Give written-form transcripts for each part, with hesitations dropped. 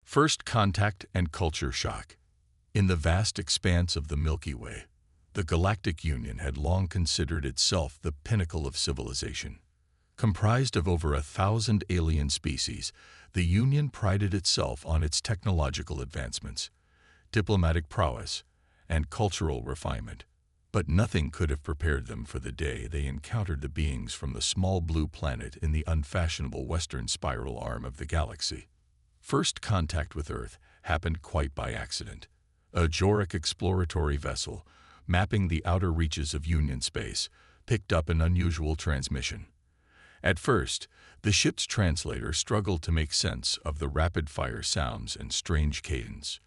First contact and culture shock. In the vast expanse of the Milky Way, the Galactic Union had long considered itself the pinnacle of civilization. Comprised of over 1,000 alien species, the Union prided itself on its technological advancements, diplomatic prowess, and cultural refinement. But nothing could have prepared them for the day they encountered the beings from the small blue planet in the unfashionable western spiral arm of the galaxy. First contact with Earth happened quite by accident. A Jorek exploratory vessel, mapping the outer reaches of Union space, picked up an unusual transmission. At first, the ship's translator struggled to make sense of the rapid-fire sounds and strange cadence.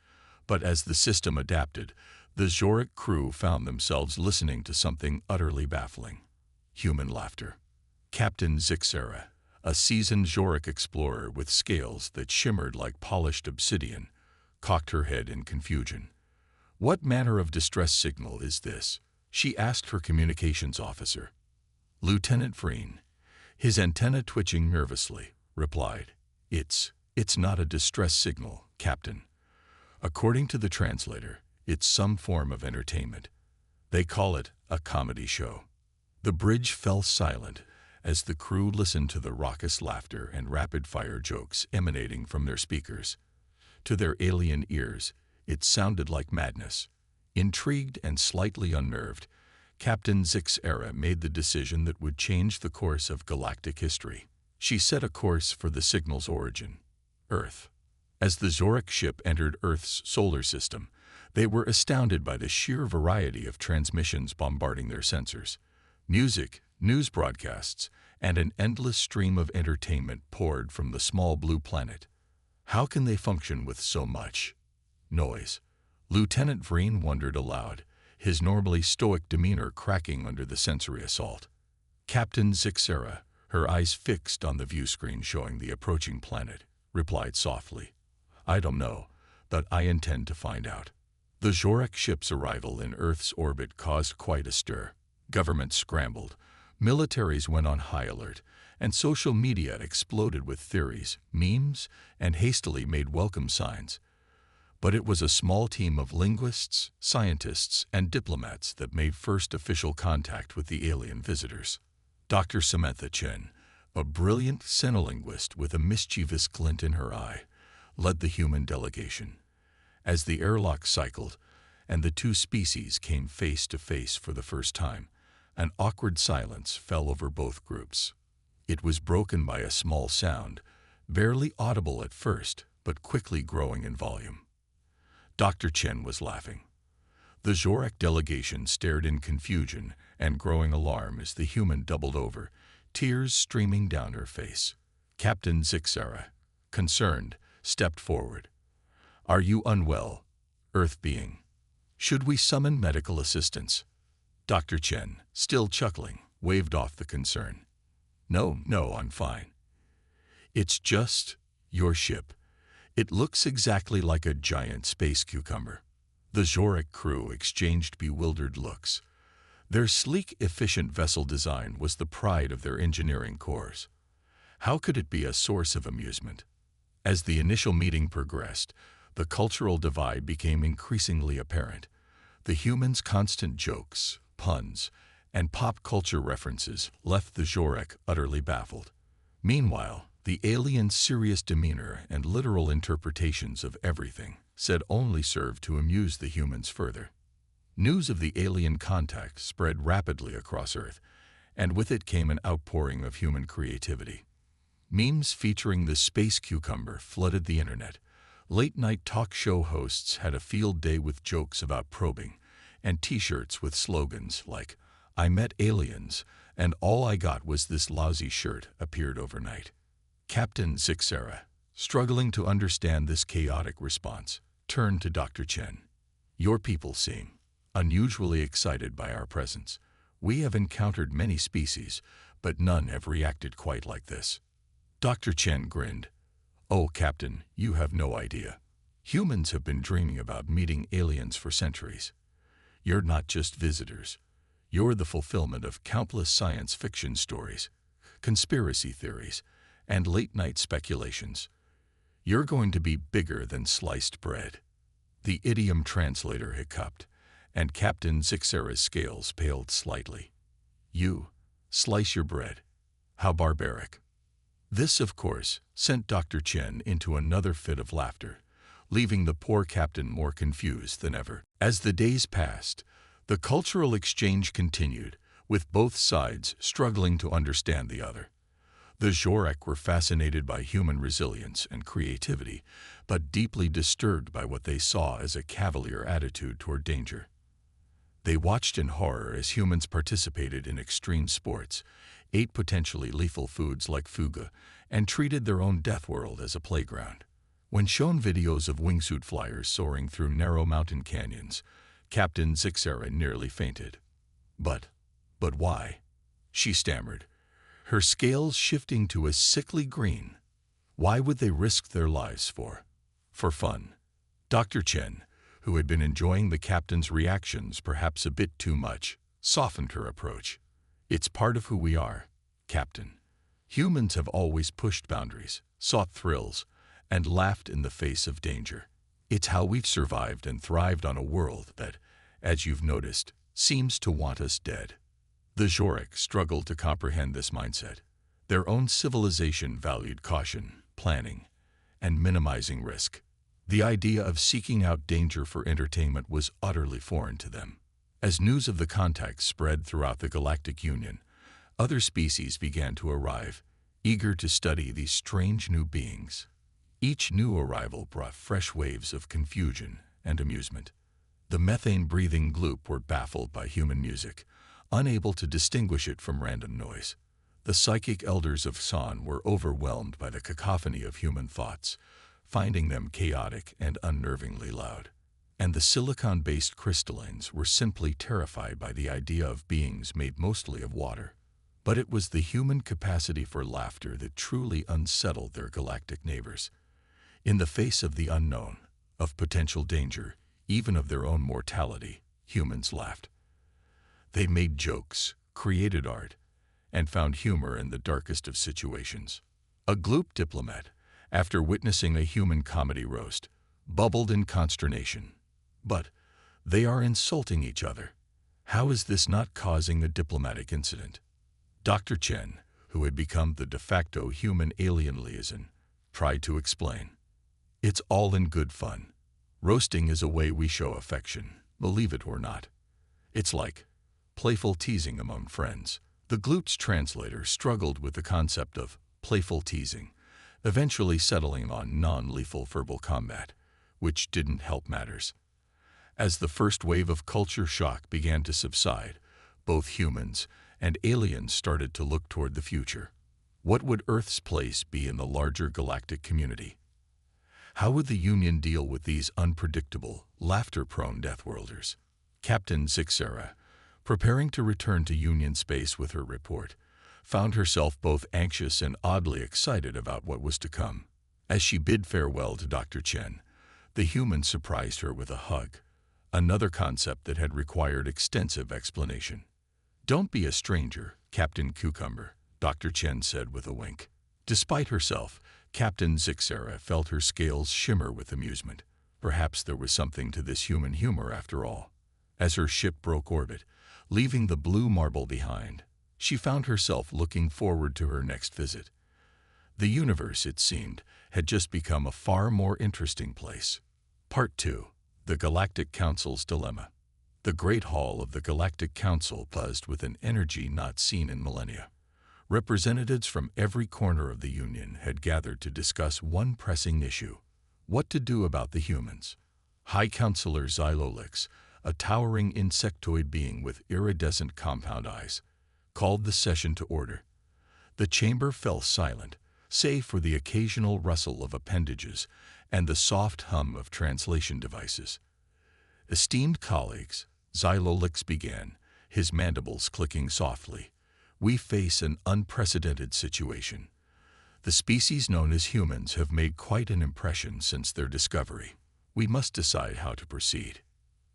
But as the system adapted, the Jorek crew found themselves listening to something utterly baffling: human laughter. Captain Zixera, a seasoned Jorek explorer with scales that shimmered like polished obsidian, cocked her head in confusion. "What manner of distress signal is this?" she asked her communications officer. Lieutenant Vreen, his antenna twitching nervously, replied, It's not a distress signal, Captain. According to the translator, it's some form of entertainment. They call it a comedy show." The bridge fell silent as the crew listened to the raucous laughter and rapid-fire jokes emanating from their speakers. To their alien ears, it sounded like madness. Intrigued and slightly unnerved, Captain Zixera made the decision that would change the course of galactic history. She set a course for the signal's origin: Earth. As the Jorek ship entered Earth's solar system, they were astounded by the sheer variety of transmissions bombarding their sensors. Music, news broadcasts, and an endless stream of entertainment poured from the small blue planet. How can they function with so much noise? Lieutenant Vreen wondered aloud, his normally stoic demeanor cracking under the sensory assault. Captain Zixera, her eyes fixed on the viewscreen showing the approaching planet, replied softly, "I don't know, but I intend to find out." The Jorek ship's arrival in Earth's orbit caused quite a stir. Governments scrambled, militaries went on high alert, and social media exploded with theories, memes, and hastily made welcome signs. But it was a small team of linguists, scientists, and diplomats that made first official contact with the alien visitors. Dr. Samantha Chen, a brilliant xenolinguist with a mischievous glint in her eye, led the human delegation. As the airlock cycled and the two species came face to face for the first time, an awkward silence fell over both groups. It was broken by a small sound, barely audible at first, but quickly growing in volume. Dr. Chen was laughing. The Jorek delegation stared in confusion and growing alarm as the human doubled over, tears streaming down her face. Captain Zixera, concerned, stepped forward. "Are you unwell, Earth being? Should we summon medical assistance?" Dr. Chen, still chuckling, waved off the concern. No, I'm fine. It's just your ship. It looks exactly like a giant space cucumber." The Jorek crew exchanged bewildered looks. Their sleek, efficient vessel design was the pride of their engineering corps. How could it be a source of amusement? As the initial meeting progressed, the cultural divide became increasingly apparent. The humans' constant jokes, puns, and pop culture references left the Jorek utterly baffled. Meanwhile, the aliens' serious demeanor and literal interpretations of everything said only served to amuse the humans further. News of the alien contact spread rapidly across Earth, and with it came an outpouring of human creativity. Memes featuring the space cucumber flooded the internet. Late-night talk show hosts had a field day with jokes about probing, and t-shirts with slogans like, "I met aliens, and all I got was this lousy shirt," appeared overnight. Captain Zixera, struggling to understand this chaotic response, turned to Dr. Chen. "Your people seem unusually excited by our presence. We have encountered many species, but none have reacted quite like this." Dr. Chen grinned. "Oh, Captain, you have no idea. Humans have been dreaming about meeting aliens for centuries. You're not just visitors. You're the fulfillment of countless science fiction stories, conspiracy theories, and late-night speculations. "You're going to be bigger than sliced bread." The idiom translator hiccuped, and Captain Zixera's scales paled slightly. "You slice your bread? How barbaric." This, of course, sent Dr. Chen into another fit of laughter, leaving the poor captain more confused than ever. As the days passed, the cultural exchange continued, with both sides struggling to understand the other. The Jorek were fascinated by human resilience and creativity, but deeply disturbed by what they saw as a cavalier attitude toward danger. They watched in horror as humans participated in extreme sports, ate potentially lethal foods like fuga, and treated their own Deathworld as a playground. When shown videos of wingsuit flyers soaring through narrow mountain canyons, Captain Zixera nearly fainted. But why?" she stammered, her scales shifting to a sickly green. "Why would they risk their lives for fun?" Dr. Chen, who had been enjoying the captain's reactions perhaps a bit too much, softened her approach. "It's part of who we are, Captain. Humans have always pushed boundaries, sought thrills, and laughed in the face of danger. It's how we've survived and thrived on a world that, as you've noticed, seems to want us dead." The Jorek struggled to comprehend this mindset. Their own civilization valued caution, planning, and minimizing risk. The idea of seeking out danger for entertainment was utterly foreign to them. As news of the contact spread throughout the Galactic Union, other species began to arrive, eager to study these strange new beings. Each new arrival brought fresh waves of confusion and amusement. The methane-breathing gloop were baffled by human music, unable to distinguish it from random noise. The psychic elders of San were overwhelmed by the cacophony of human thoughts, finding them chaotic and unnervingly loud. And the silicon-based crystallines were simply terrified by the idea of beings made mostly of water. But it was the human capacity for laughter that truly unsettled their galactic neighbors. In the face of the unknown, of potential danger, even of their own mortality, humans laughed. They made jokes, created art, and found humor in the darkest of situations. A gloop diplomat, after witnessing a human comedy roast, bubbled in consternation. "But they are insulting each other. How is this not causing a diplomatic incident?" Dr. Chen, who had become the de facto human-alien liaison, tried to explain. "It's all in good fun. Roasting is a way we show affection, believe it or not. It's like playful teasing among friends." The gloop's translator struggled with the concept of playful teasing, eventually settling on non-lethal verbal combat, which didn't help matters. As the first wave of culture shock began to subside, both humans and aliens started to look toward the future. What would Earth's place be in the larger galactic community? How would the Union deal with these unpredictable, laughter-prone Deathworlders? Captain Zixera, preparing to return to Union space with her report, found herself both anxious and oddly excited about what was to come. As she bid farewell to Dr. Chen, the human surprised her with a hug, another concept that had required extensive explanation. "Don't be a stranger, Captain Cucumber," Dr. Chen said with a wink. Despite herself, Captain Zixera felt her scales shimmer with amusement. Perhaps there was something to this human humor after all. As her ship broke orbit, leaving the blue marble behind, she found herself looking forward to her next visit. The universe, it seemed, had just become a far more interesting place. Part 2. The Galactic Council's Dilemma. The Great Hall of the Galactic Council buzzed with an energy not seen in millennia. Representatives from every corner of the Union had gathered to discuss one pressing issue: what to do about the humans. High Counselor Xylolix, a towering insectoid being with iridescent compound eyes, called the session to order. The chamber fell silent, save for the occasional rustle of appendages and the soft hum of translation devices. "Esteemed colleagues," Xylolix began, his mandibles clicking softly, "we face an unprecedented situation. The species known as humans have made quite an impression since their discovery. We must decide how to proceed."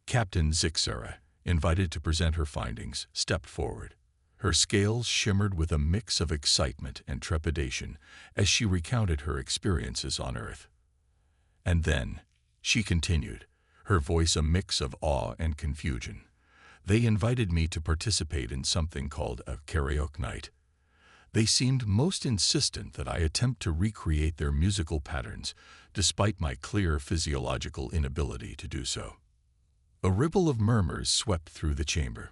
Captain Zixera, invited to present her findings, stepped forward. Her scales shimmered with a mix of excitement and trepidation as she recounted her experiences on Earth. And then, she continued, her voice a mix of awe and confusion. They invited me to participate in something called a karaoke night. They seemed most insistent that I attempt to recreate their musical patterns, despite my clear physiological inability to do so. A ripple of murmurs swept through the chamber.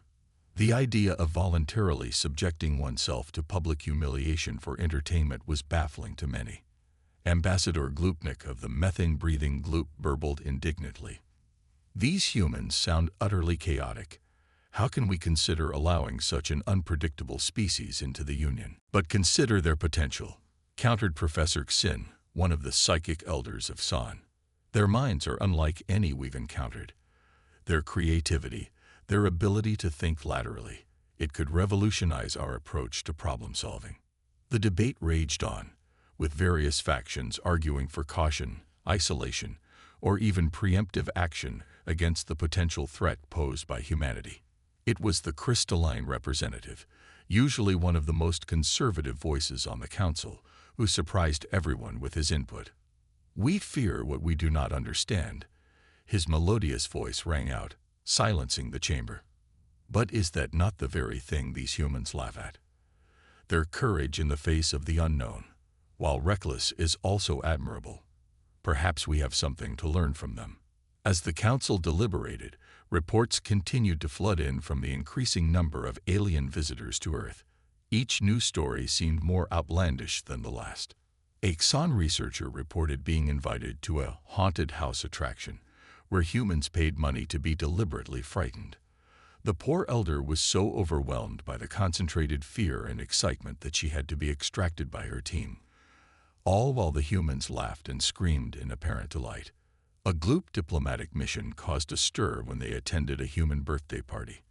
The idea of voluntarily subjecting oneself to public humiliation for entertainment was baffling to many. Ambassador Glupnik of the methane-breathing Gloop burbled indignantly. These humans sound utterly chaotic. How can we consider allowing such an unpredictable species into the Union? But consider their potential, countered Professor Xin, one of the psychic elders of San. Their minds are unlike any we've encountered. Their creativity, their ability to think laterally, it could revolutionize our approach to problem solving. The debate raged on, with various factions arguing for caution, isolation, or even preemptive action against the potential threat posed by humanity. It was the crystalline representative, usually one of the most conservative voices on the council, who surprised everyone with his input. "We fear what we do not understand," his melodious voice rang out, silencing the chamber. But is that not the very thing these humans laugh at? Their courage in the face of the unknown, while reckless, is also admirable. Perhaps we have something to learn from them. As the council deliberated, reports continued to flood in from the increasing number of alien visitors to Earth. Each new story seemed more outlandish than the last. A Xan researcher reported being invited to a haunted house attraction, where humans paid money to be deliberately frightened. The poor elder was so overwhelmed by the concentrated fear and excitement that she had to be extracted by her team. All while the humans laughed and screamed in apparent delight. A Gloop diplomatic mission caused a stir when they attended a human birthday party.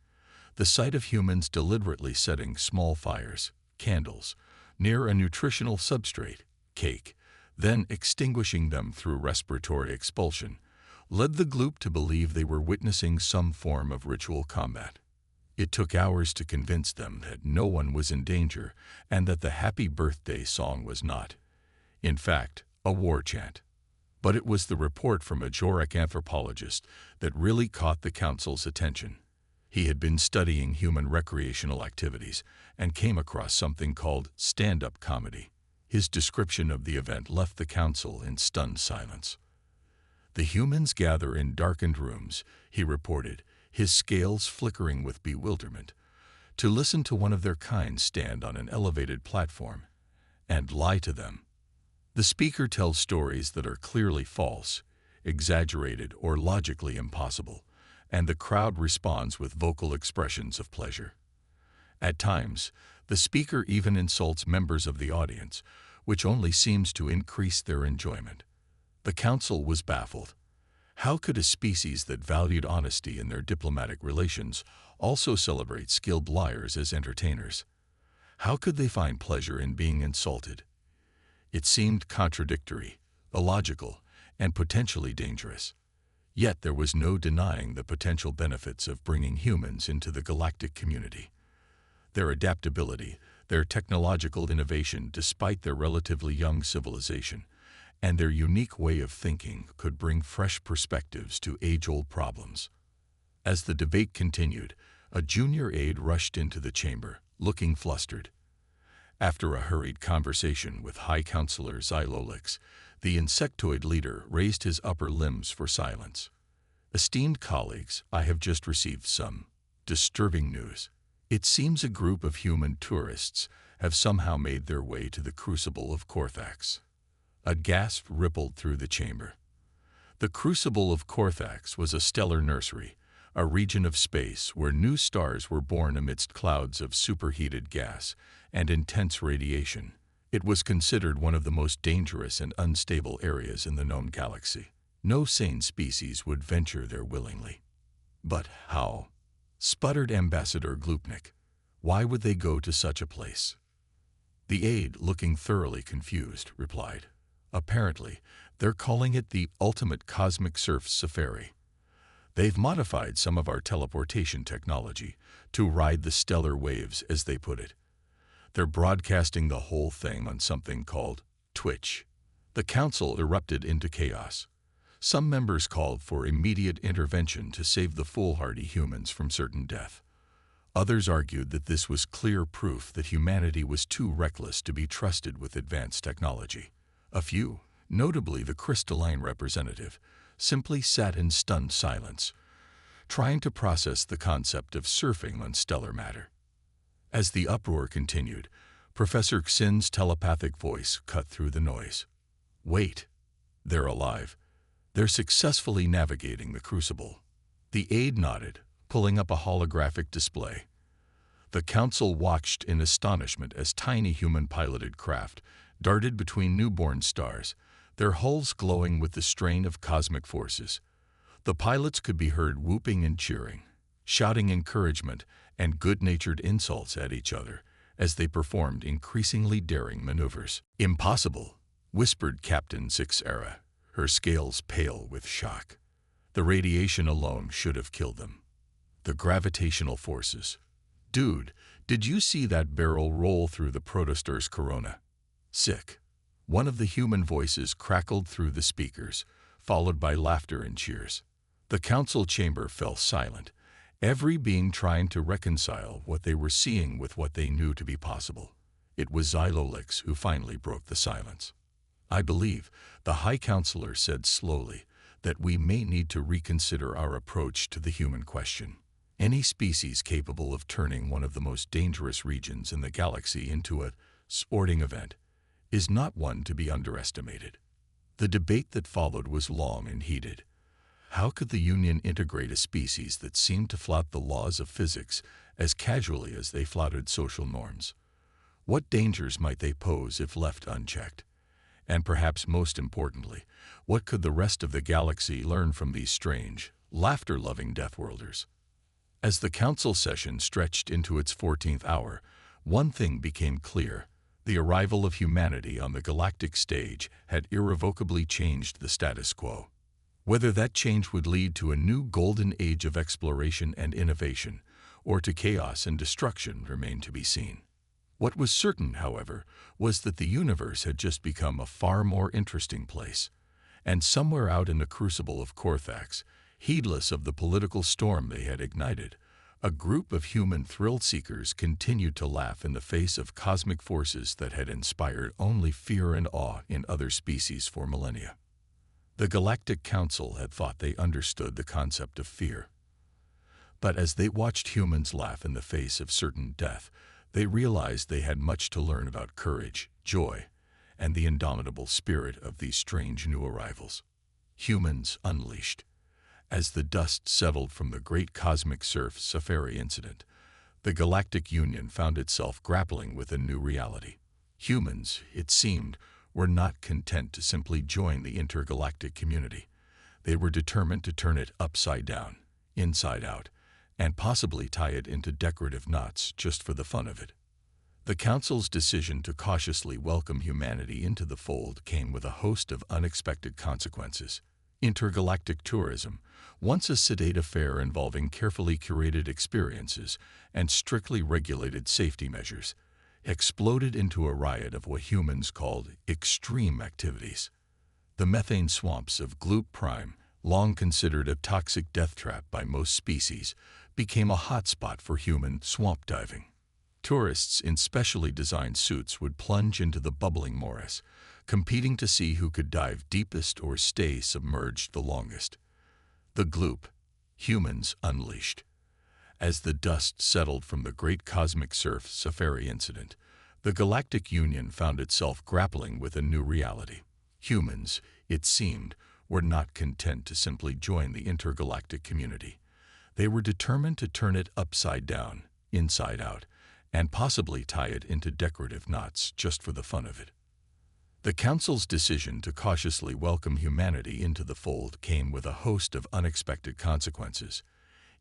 The sight of humans deliberately setting small fires, candles, near a nutritional substrate, cake, then extinguishing them through respiratory expulsion, led the Gloop to believe they were witnessing some form of ritual combat. It took hours to convince them that no one was in danger and that the happy birthday song was not, in fact, a war chant. But it was the report from a Jorek anthropologist that really caught the council's attention. He had been studying human recreational activities and came across something called stand-up comedy. His description of the event left the council in stunned silence. "The humans gather in darkened rooms," he reported, his scales flickering with bewilderment, "to listen to one of their kind stand on an elevated platform and lie to them. The speaker tells stories that are clearly false, exaggerated, or logically impossible, and the crowd responds with vocal expressions of pleasure. At times, the speaker even insults members of the audience, which only seems to increase their enjoyment." The council was baffled. How could a species that valued honesty in their diplomatic relations also celebrate skilled liars as entertainers? How could they find pleasure in being insulted? It seemed contradictory, illogical, and potentially dangerous. Yet there was no denying the potential benefits of bringing humans into the galactic community. Their adaptability, their technological innovation despite their relatively young civilization, and their unique way of thinking could bring fresh perspectives to age-old problems. As the debate continued, a junior aide rushed into the chamber, looking flustered. After a hurried conversation with High Counselor Xylolix, the insectoid leader raised his upper limbs for silence. "Esteemed colleagues, I have just received some disturbing news. It seems a group of human tourists have somehow made their way to the Crucible of Korthax." A gasp rippled through the chamber. The Crucible of Korthax was a stellar nursery, a region of space where new stars were born amidst clouds of superheated gas and intense radiation. It was considered one of the most dangerous and unstable areas in the known galaxy. No sane species would venture there willingly. "But how?" sputtered Ambassador Glupnik. "Why would they go to such a place?" The aide, looking thoroughly confused, replied, "Apparently, they're calling it the ultimate cosmic surf safari. They've modified some of our teleportation technology to ride the stellar waves, as they put it. They're broadcasting the whole thing on something called Twitch." The council erupted into chaos. Some members called for immediate intervention to save the foolhardy humans from certain death. Others argued that this was clear proof that humanity was too reckless to be trusted with advanced technology. A few, notably the crystalline representative, simply sat in stunned silence, trying to process the concept of surfing on stellar matter. As the uproar continued, Professor Xin's telepathic voice cut through the noise. "Wait. They're alive. They're successfully navigating the crucible." The aide nodded, pulling up a holographic display. The council watched in astonishment as tiny human-piloted craft darted between newborn stars, their hulls glowing with the strain of cosmic forces. The pilots could be heard whooping and cheering, shouting encouragement and good-natured insults at each other as they performed increasingly daring maneuvers. "Impossible," whispered Captain Sixera, her scales pale with shock. "The radiation alone should have killed them. The gravitational forces. Dude, did you see that barrel roll through the protostar's corona?" "Sick." One of the human voices crackled through the speakers, followed by laughter and cheers. The council chamber fell silent, every being trying to reconcile what they were seeing with what they knew to be possible. It was Xylolix who finally broke the silence. "I believe," the High Counselor said slowly, "that we may need to reconsider our approach to the human question. Any species capable of turning one of the most dangerous regions in the galaxy into a sporting event is not one to be underestimated." The debate that followed was long and heated. How could the Union integrate a species that seemed to flout the laws of physics as casually as they flouted social norms? What dangers might they pose if left unchecked? And perhaps most importantly, what could the rest of the galaxy learn from these strange, laughter-loving Deathworlders? As the council session stretched into its 14th hour, one thing became clear. The arrival of humanity on the galactic stage had irrevocably changed the status quo. Whether that change would lead to a new golden age of exploration and innovation, or to chaos and destruction, remained to be seen. What was certain, however, was that the universe had just become a far more interesting place. And somewhere out in the crucible of Korthax, heedless of the political storm they had ignited, a group of human thrill-seekers continued to laugh in the face of cosmic forces that had inspired only fear and awe in other species for millennia. The Galactic Council had thought they understood the concept of fear. But as they watched humans laugh in the face of certain death, they realized they had much to learn about courage, joy, and the indomitable spirit of these strange new arrivals. Humans unleashed. As the dust settled from the great cosmic surf safari incident, the Galactic Union found itself grappling with a new reality. Humans, it seemed, were not content to simply join the intergalactic community. They were determined to turn it upside down, inside out, and possibly tie it into decorative knots just for the fun of it. The Council's decision to cautiously welcome humanity into the fold came with a host of unexpected consequences. Intergalactic tourism, once a sedate affair involving carefully curated experiences and strictly regulated safety measures, exploded into a riot of what humans called extreme activities. The methane swamps of Gloop Prime, long considered a toxic death trap by most species, became a hotspot for human swamp diving. Tourists in specially designed suits would plunge into the bubbling morass, competing to see who could dive deepest or stay submerged the longest. The Gloop, humans unleashed. As the dust settled from the great cosmic surf safari incident, the Galactic Union found itself grappling with a new reality. Humans, it seemed, were not content to simply join the intergalactic community. They were determined to turn it upside down, inside out, and possibly tie it into decorative knots just for the fun of it. The Council's decision to cautiously welcome humanity into the fold came with a host of unexpected consequences.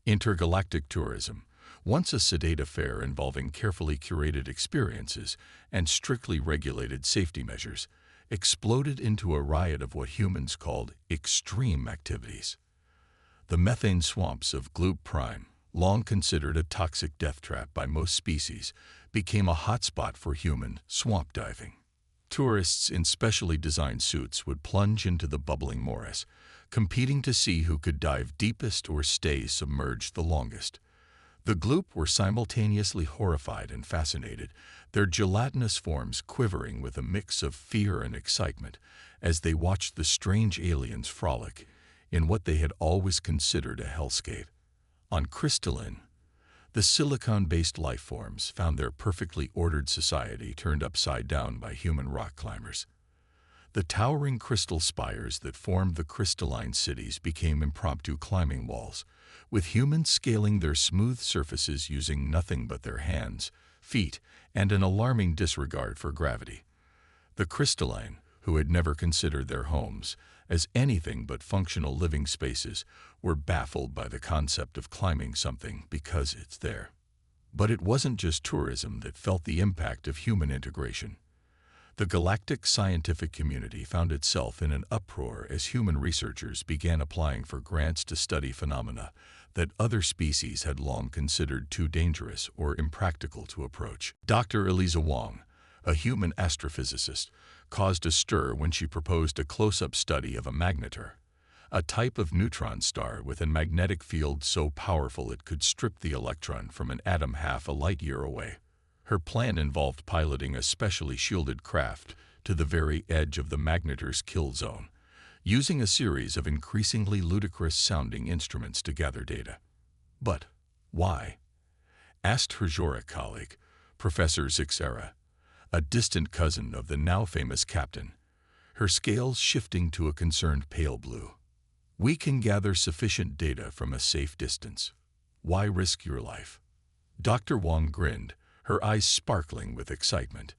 Intergalactic tourism, once a sedate affair involving carefully curated experiences and strictly regulated safety measures, exploded into a riot of what humans called extreme activities. The methane swamps of Gloop Prime, long considered a toxic death trap by most species, became a hotspot for human swamp diving. Tourists in specially designed suits would plunge into the bubbling morass, competing to see who could dive deepest or stay submerged the longest. The gloop were simultaneously horrified and fascinated, their gelatinous forms quivering with a mix of fear and excitement as they watched the strange aliens frolic in what they had always considered a hellscape. On Crystalline, the silicon-based life forms found their perfectly ordered society turned upside down by human rock climbers. The towering crystal spires that formed the crystalline cities became impromptu climbing walls, with humans scaling their smooth surfaces using nothing but their hands, feet, and an alarming disregard for gravity. The crystalline, who had never considered their homes as anything but functional living spaces, were baffled by the concept of climbing something because it's there. But it wasn't just tourism that felt the impact of human integration. The galactic scientific community found itself in an uproar as human researchers began applying for grants to study phenomena that other species had long considered too dangerous or impractical to approach. Dr. Eliza Wong, a human astrophysicist, caused a stir when she proposed a close-up study of a magnetar, a type of neutron star with a magnetic field so powerful it could strip the electron from an atom half a light-year away. Her plan involved piloting a specially shielded craft to the very edge of the magnetar's kill zone, using a series of increasingly ludicrous-sounding instruments to gather data. But why? Asked her Jorek colleague, Professor Zixera, a distant cousin of the now-famous captain, her scales shifting to a concerned pale blue. We can gather sufficient data from a safe distance. Why risk your life? Dr. Wong grinned, her eyes sparkling with excitement.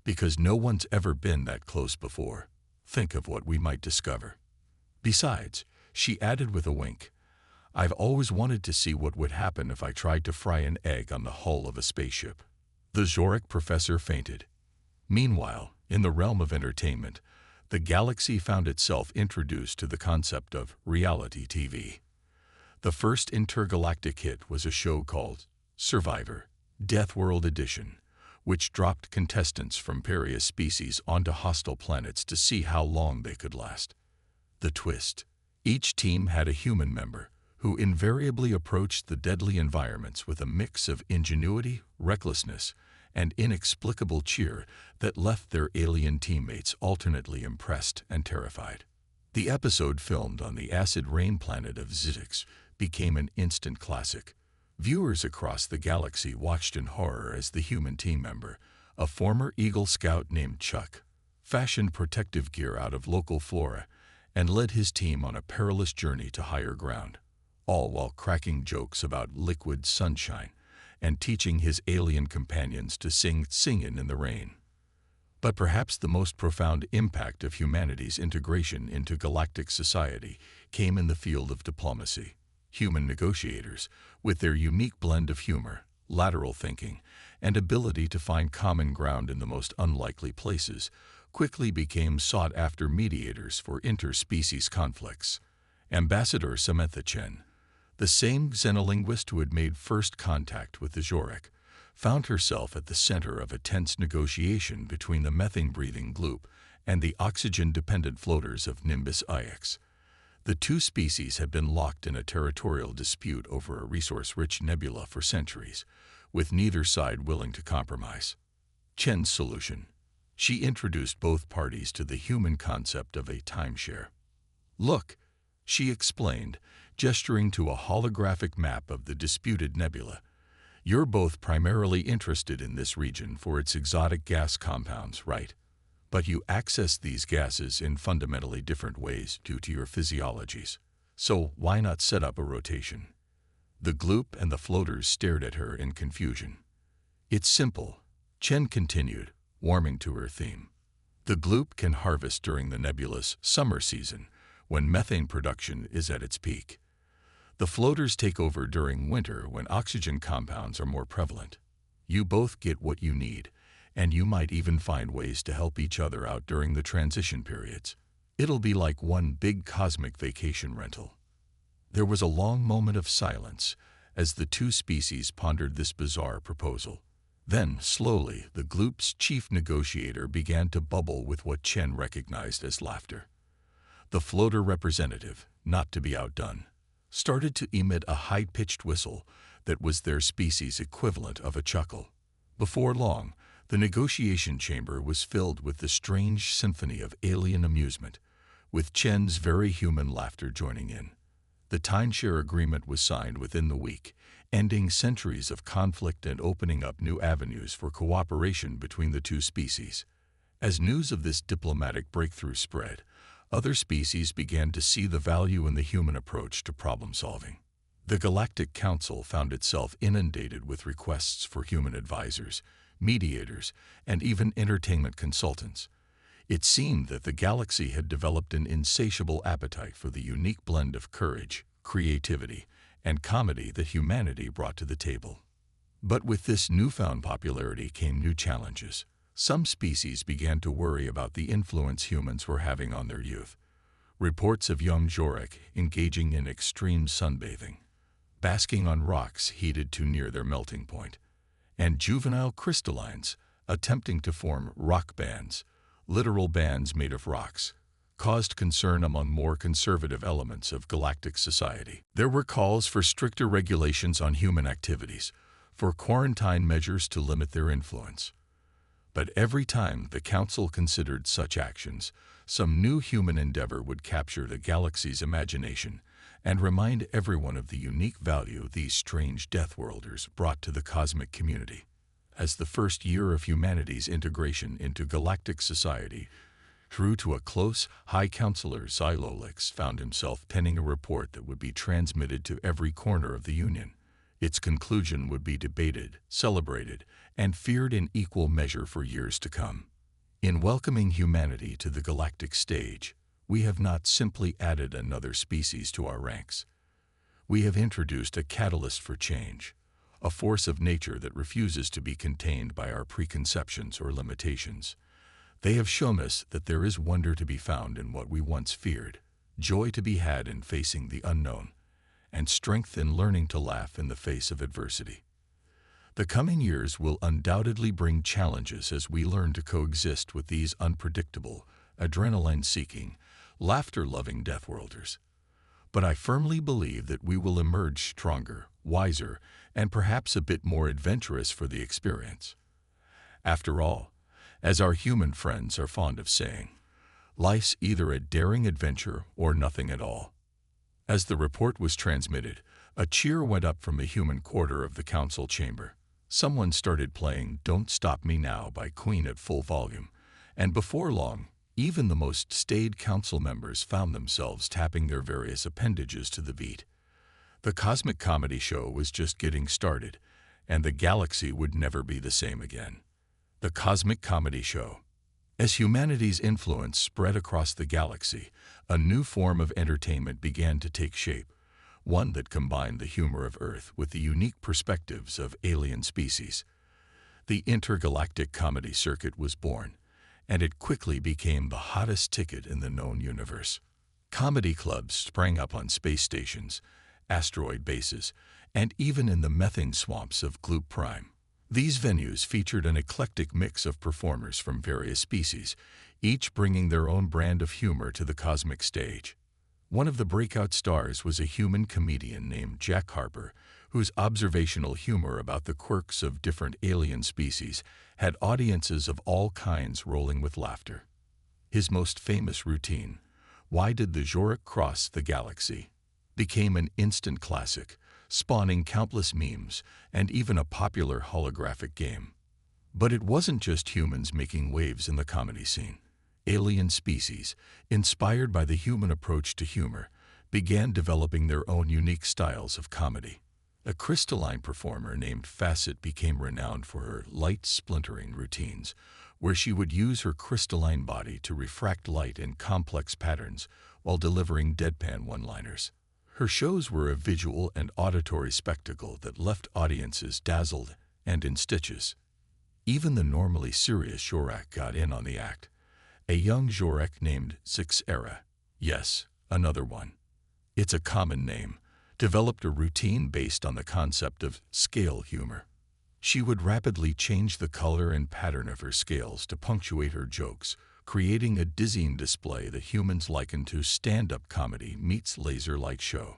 Because no one's ever been that close before. Think of what we might discover. Besides, she added with a wink, I've always wanted to see what would happen if I tried to fry an egg on the hull of a spaceship. The Jorek professor fainted. Meanwhile, in the realm of entertainment, the galaxy found itself introduced to the concept of reality TV. The first intergalactic hit was a show called Survivor, Deathworld Edition, which dropped contestants from various species onto hostile planets to see how long they could last. The twist: each team had a human member who invariably approached the deadly environments with a mix of ingenuity, recklessness, and inexplicable cheer that left their alien teammates alternately impressed and terrified. The episode, filmed on the acid rain planet of Zitix, became an instant classic. Viewers across the galaxy watched in horror as the human team member, a former Eagle Scout named Chuck, fashioned protective gear out of local flora and led his team on a perilous journey to higher ground, all while cracking jokes about liquid sunshine and teaching his alien companions to sing "Singin' in the Rain." But perhaps the most profound impact of humanity's integration into galactic society came in the field of diplomacy. Human negotiators, with their unique blend of humor, lateral thinking, and ability to find common ground in the most unlikely places, quickly became sought-after mediators for interspecies conflicts. Ambassador Samantha Chen, the same xenolinguist who had made first contact with the Jorek, found herself at the center of a tense negotiation between the methane-breathing gloop and the oxygen-dependent floaters of Nimbus IX. The two species had been locked in a territorial dispute over a resource-rich nebula for centuries, with neither side willing to compromise. Chen's solution: she introduced both parties to the human concept of a timeshare. "Look," she explained, gesturing to a holographic map of the disputed nebula. "You're both primarily interested in this region for its exotic gas compounds, right? But you access these gases in fundamentally different ways due to your physiologies. So why not set up a rotation?" The gloop and the floaters stared at her in confusion. "It's simple," Chen continued, warming to her theme. "The gloop can harvest during the nebula's summer season, when methane production is at its peak. The floaters take over during winter when oxygen compounds are more prevalent. You both get what you need, and you might even find ways to help each other out during the transition periods. It'll be like one big cosmic vacation rental." There was a long moment of silence as the two species pondered this bizarre proposal. Then, slowly, the gloop's chief negotiator began to bubble with what Chen recognized as laughter. The floater representative, not to be outdone, started to emit a high-pitched whistle that was their species' equivalent of a chuckle. Before long, the negotiation chamber was filled with the strange symphony of alien amusement, with Chen's very human laughter joining in. The timeshare agreement was signed within the week, ending centuries of conflict and opening up new avenues for cooperation between the two species. As news of this diplomatic breakthrough spread, other species began to see the value in the human approach to problem-solving. The Galactic Council found itself inundated with requests for human advisors, mediators, and even entertainment consultants. It seemed that the galaxy had developed an insatiable appetite for the unique blend of courage, creativity, and comedy that humanity brought to the table. But with this newfound popularity came new challenges. Some species began to worry about the influence humans were having on their youth. Reports of young Jorek engaging in extreme sunbathing, basking on rocks heated too near their melting point, and juvenile crystallines attempting to form rock bands, literal bands made of rocks, caused concern among more conservative elements of galactic society. There were calls for stricter regulations on human activities, for quarantine measures to limit their influence. But every time the Council considered such actions, some new human endeavor would capture the galaxy's imagination and remind everyone of the unique value these strange Deathworlders brought to the cosmic community. As the first year of humanity's integration into galactic society drew to a close, High Councilor Xylolix found himself penning a report that would be transmitted to every corner of the Union. Its conclusion would be debated, celebrated, and feared in equal measure for years to come. In welcoming humanity to the galactic stage, we have not simply added another species to our ranks. We have introduced a catalyst for change, a force of nature that refuses to be contained by our preconceptions or limitations. They have shown us that there is wonder to be found in what we once feared, joy to be had in facing the unknown, and strength in learning to laugh in the face of adversity. The coming years will undoubtedly bring challenges as we learn to coexist with these unpredictable, adrenaline-seeking, laughter-loving Deathworlders. But I firmly believe that we will emerge stronger, wiser, and perhaps a bit more adventurous for the experience. After all, as our human friends are fond of saying, life's either a daring adventure or nothing at all. As the report was transmitted, a cheer went up from the human quarter of the council chamber. Someone started playing "Don't Stop Me Now" by Queen at full volume, and before long, even the most staid council members found themselves tapping their various appendages to the beat. The cosmic comedy show was just getting started, and the galaxy would never be the same again. The Cosmic Comedy Show. As humanity's influence spread across the galaxy, a new form of entertainment began to take shape, one that combined the humor of Earth with the unique perspectives of alien species. The intergalactic comedy circuit was born, and it quickly became the hottest ticket in the known universe. Comedy clubs sprang up on space stations, asteroid bases, and even in the methane swamps of Gloop Prime. These venues featured an eclectic mix of performers from various species, each bringing their own brand of humor to the cosmic stage. One of the breakout stars was a human comedian named Jack Harper, whose observational humor about the quirks of different alien species had audiences of all kinds rolling with laughter. His most famous routine, "Why Did the Jorek Cross the Galaxy?" became an instant classic, spawning countless memes and even a popular holographic game. But it wasn't just humans making waves in the comedy scene. Alien species, inspired by the human approach to humor, began developing their own unique styles of comedy. A crystalline performer named Facet became renowned for her light splintering routines, where she would use her crystalline body to refract light in complex patterns while delivering deadpan one-liners. Her shows were a visual and auditory spectacle that left audiences dazzled and in stitches. Even the normally serious Jorek got in on the act. A young Jorek named Sixera, yes, another one, it's a common name, developed a routine based on the concept of scale humor. She would rapidly change the color and pattern of her scales to punctuate her jokes, creating a dizzying display that humans liken to stand-up comedy meets laser-like show.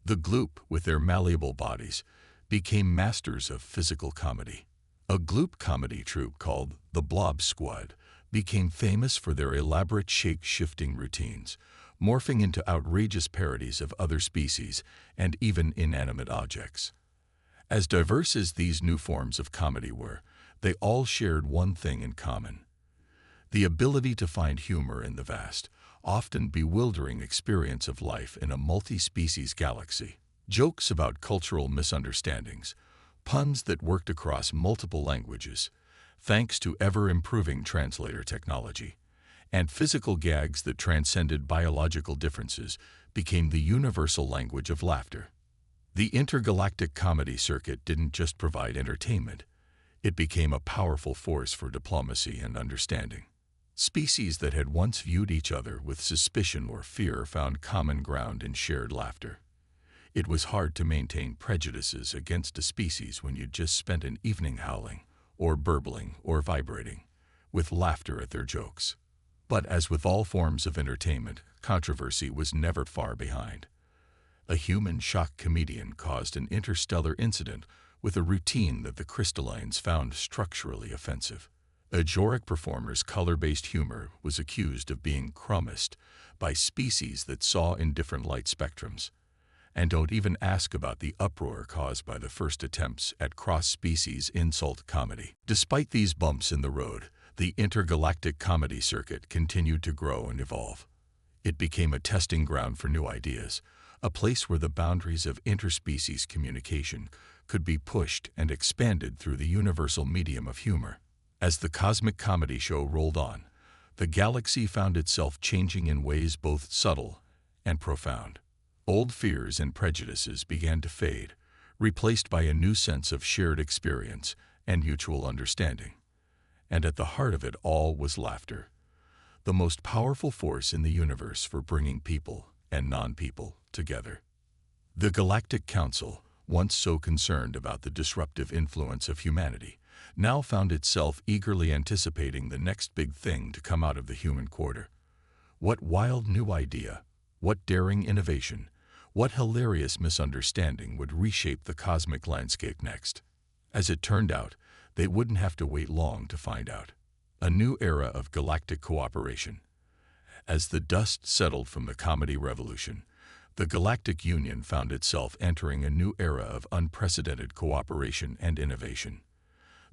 The Gloop, with their malleable bodies, became masters of physical comedy. A Gloop comedy troupe called the Blob Squad became famous for their elaborate shape-shifting routines, morphing into outrageous parodies of other species and even inanimate objects. As diverse as these new forms of comedy were, they all shared one thing in common: the ability to find humor in the vast, often bewildering experience of life in a multi-species galaxy. Jokes about cultural misunderstandings, puns that worked across multiple languages, thanks to ever-improving translator technology, and physical gags that transcended biological differences became the universal language of laughter. The intergalactic comedy circuit didn't just provide entertainment, it became a powerful force for diplomacy and understanding. Species that had once viewed each other with suspicion or fear found common ground in shared laughter. It was hard to maintain prejudices against a species when you'd just spent an evening howling, or burbling, or vibrating, with laughter at their jokes. But as with all forms of entertainment, controversy was never far behind. A human shock comedian caused an interstellar incident with a routine that the crystallines found structurally offensive. A Joric performer's color-based humor was accused of being crummist by species that saw in different light spectrums. And don't even ask about the uproar caused by the first attempts at cross-species insult comedy. Despite these bumps in the road, the intergalactic comedy circuit continued to grow and evolve. It became a testing ground for new ideas, a place where the boundaries of interspecies communication could be pushed and expanded through the universal medium of humor. As the cosmic comedy show rolled on, the galaxy found itself changing in ways both subtle and profound. Old fears and prejudices began to fade, replaced by a new sense of shared experience and mutual understanding. And at the heart of it all was laughter, the most powerful force in the universe for bringing people and non-people together. The Galactic Council, once so concerned about the disruptive influence of humanity, now found itself eagerly anticipating the next big thing to come out of the human quarter. What wild new idea, what daring innovation, what hilarious misunderstanding would reshape the cosmic landscape next? As it turned out, they wouldn't have to wait long to find out. A new era of galactic cooperation. As the dust settled from the comedy revolution, the Galactic Union found itself entering a new era of unprecedented cooperation and innovation.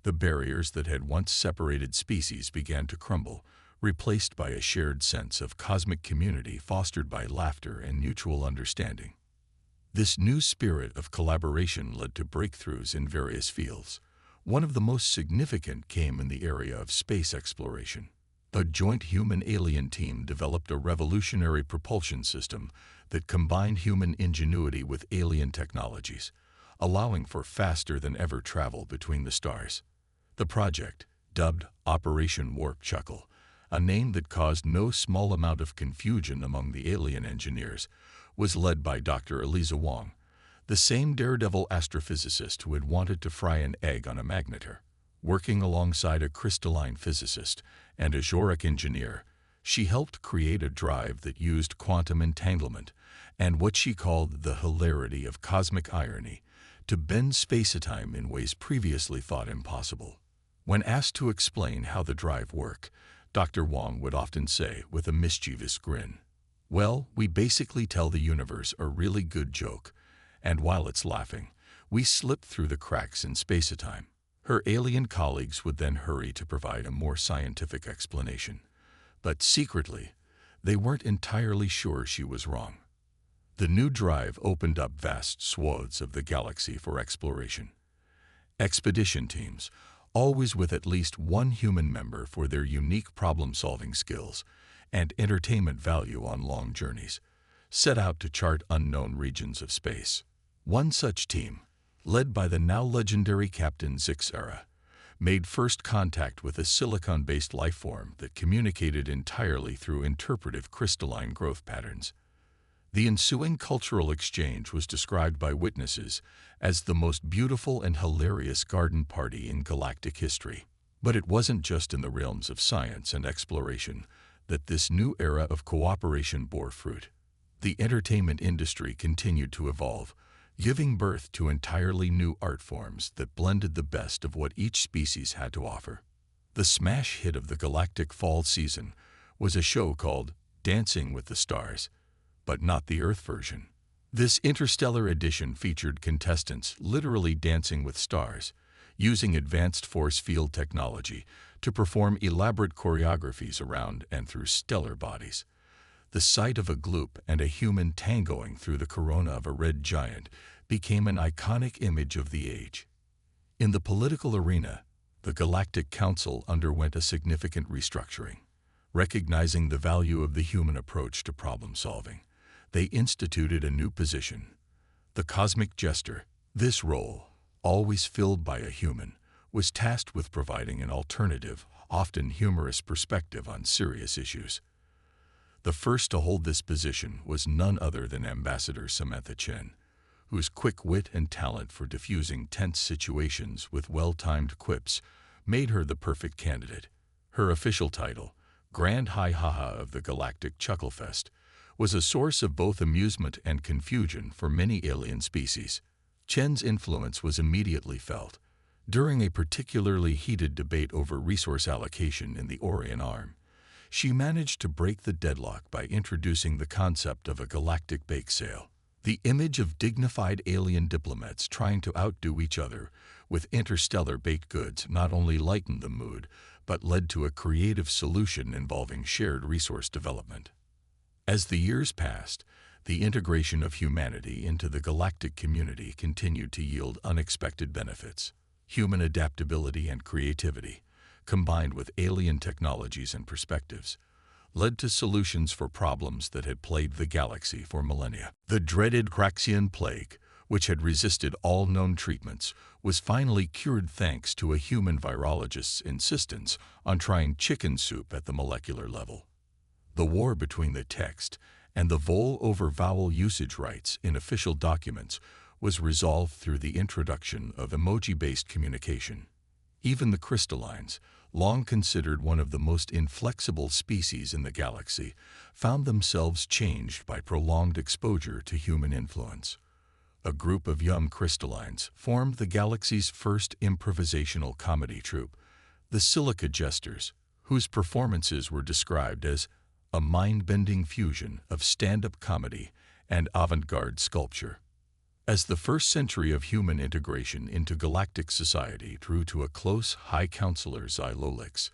The barriers that had once separated species began to crumble, replaced by a shared sense of cosmic community fostered by laughter and mutual understanding. This new spirit of collaboration led to breakthroughs in various fields. One of the most significant came in the area of space exploration. A joint human-alien team developed a revolutionary propulsion system that combined human ingenuity with alien technologies, allowing for faster-than-ever travel between the stars. The project, dubbed Operation Warp Chuckle, a name that caused no small amount of confusion among the alien engineers, was led by Dr. Eliza Wong, the same daredevil astrophysicist who had wanted to fry an egg on a magnetar. Working alongside a crystalline physicist and a Joric engineer, she helped create a drive that used quantum entanglement and what she called the hilarity of cosmic irony to bend space-time in ways previously thought impossible. When asked to explain how the drive worked, Dr. Wong would often say with a mischievous grin, "Well, we basically tell the universe a really good joke, and while it's laughing, we slip through the cracks in space-time." Her alien colleagues would then hurry to provide a more scientific explanation. But secretly, they weren't entirely sure she was wrong. The new drive opened up vast swaths of the galaxy for exploration. Expedition teams, always with at least one human member for their unique problem-solving skills and entertainment value on long journeys, set out to chart unknown regions of space. One such team, led by the now legendary Captain Zixara, made first contact with a silicon-based life form that communicated entirely through interpretive crystalline growth patterns. The ensuing cultural exchange was described by witnesses as the most beautiful and hilarious garden party in galactic history. But it wasn't just in the realms of science and exploration that this new era of cooperation bore fruit. The entertainment industry continued to evolve, giving birth to entirely new art forms that blended the best of what each species had to offer. The smash hit of the galactic fall season was a show called Dancing with the Stars, but not the Earth version. This interstellar edition featured contestants literally dancing with stars, using advanced force field technology to perform elaborate choreographies around and through stellar bodies. The sight of a gloop and a human tangoing through the corona of a red giant became an iconic image of the age. In the political arena, the Galactic Council underwent a significant restructuring. Recognizing the value of the human approach to problem solving, they instituted a new position, the Cosmic Jester. This role, always filled by a human, was tasked with providing an alternative, often humorous perspective on serious issues. The first to hold this position was none other than Ambassador Samantha Chen, whose quick wit and talent for diffusing tense situations with well-timed quips made her the perfect candidate. Her official title, Grand High Haha of the Galactic Chucklefest, was a source of both amusement and confusion for many alien species. Chen's influence was immediately felt. During a particularly heated debate over resource allocation in the Orion Arm, she managed to break the deadlock by introducing the concept of a galactic bake sale. The image of dignified alien diplomats trying to outdo each other with interstellar baked goods not only lightened the mood, but led to a creative solution involving shared resource development. As the years passed, the integration of humanity into the galactic community continued to yield unexpected benefits. Human adaptability and creativity, combined with alien technologies and perspectives, led to solutions for problems that had plagued the galaxy for millennia. The dreaded Craxian plague, which had resisted all known treatments, was finally cured thanks to a human virologist's insistence on trying chicken soup at the molecular level. The war between the text and the vowel-over-vowel usage rights in official documents was resolved through the introduction of emoji-based communication. Even the crystallines, long considered one of the most inflexible species in the galaxy, found themselves changed by prolonged exposure to human influence. A group of young crystallines formed the galaxy's first improvisational comedy troupe, the Silica Jesters, whose performances were described as a mind-bending fusion of stand-up comedy and avant-garde sculpture. As the first century of human integration into galactic society drew to a close, High Counselor Xylolix,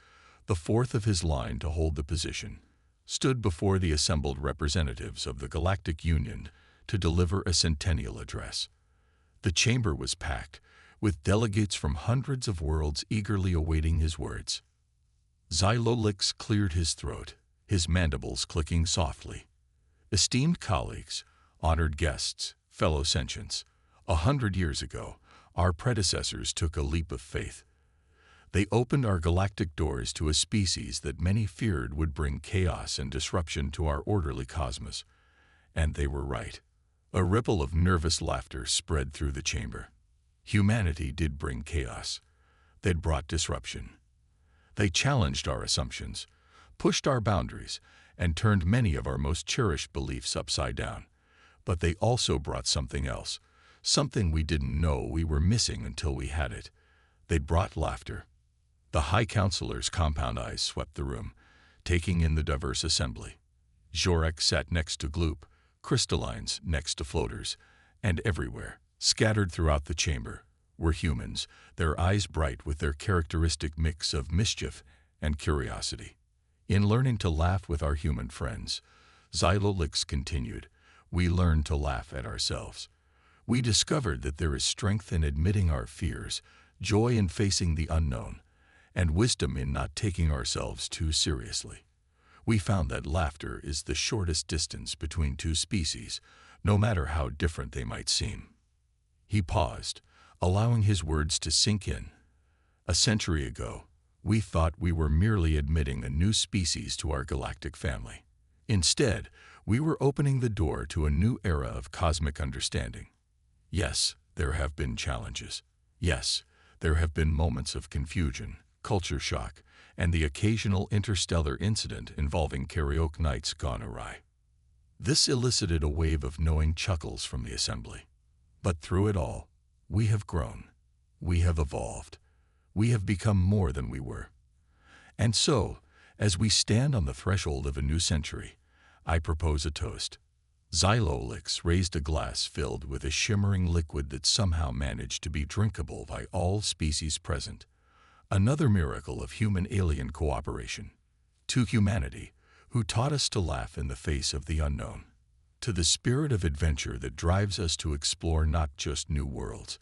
the fourth of his line to hold the position, stood before the assembled representatives of the Galactic Union to deliver a centennial address. The chamber was packed, with delegates from hundreds of worlds eagerly awaiting his words. Xylolix cleared his throat, his mandibles clicking softly. Esteemed colleagues, honored guests, fellow sentients, 100 years ago, our predecessors took a leap of faith. They opened our galactic doors to a species that many feared would bring chaos and disruption to our orderly cosmos. And they were right. A ripple of nervous laughter spread through the chamber. Humanity did bring chaos. They'd brought disruption. They challenged our assumptions, pushed our boundaries, and turned many of our most cherished beliefs upside down. But they also brought something else, something we didn't know we were missing until we had it. They brought laughter. The High Counselor's compound eyes swept the room, taking in the diverse assembly. Jorek sat next to Gloop, crystallines next to floaters, and everywhere, scattered throughout the chamber, were humans, their eyes bright with their characteristic mix of mischief and curiosity. In learning to laugh with our human friends, Xylolix continued, we learned to laugh at ourselves. We discovered that there is strength in admitting our fears, joy in facing the unknown, and wisdom in not taking ourselves too seriously. We found that laughter is the shortest distance between two species, no matter how different they might seem. He paused, allowing his words to sink in. A century ago, we thought we were merely admitting a new species to our galactic family. Instead, we were opening the door to a new era of cosmic understanding. Yes, there have been challenges. Yes, there have been moments of confusion, culture shock, and the occasional interstellar incident involving karaoke nights gone awry. This elicited a wave of knowing chuckles from the assembly. But through it all, we have grown. We have evolved. We have become more than we were. And so, as we stand on the threshold of a new century, I propose a toast. Xylolix raised a glass filled with a shimmering liquid that somehow managed to be drinkable by all species present. Another miracle of human-alien cooperation. To humanity, who taught us to laugh in the face of the unknown. To the spirit of adventure that drives us to explore not just new worlds,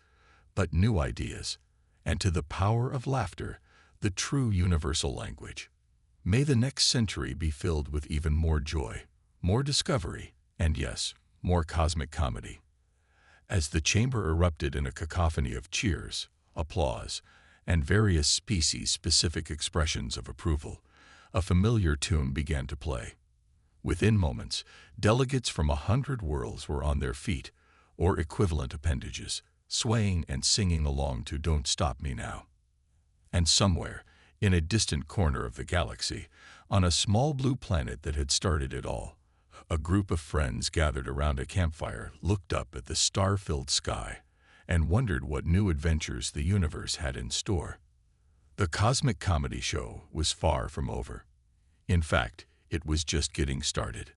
but new ideas. And to the power of laughter, the true universal language. May the next century be filled with even more joy, more discovery, and yes, more cosmic comedy. As the chamber erupted in a cacophony of cheers, applause, and various species-specific expressions of approval, a familiar tune began to play. Within moments, delegates from 100 worlds were on their feet, or equivalent appendages, swaying and singing along to Don't Stop Me Now. And somewhere, in a distant corner of the galaxy, on a small blue planet that had started it all, a group of friends gathered around a campfire looked up at the star-filled sky and wondered what new adventures the universe had in store. The cosmic comedy show was far from over. In fact, it was just getting started.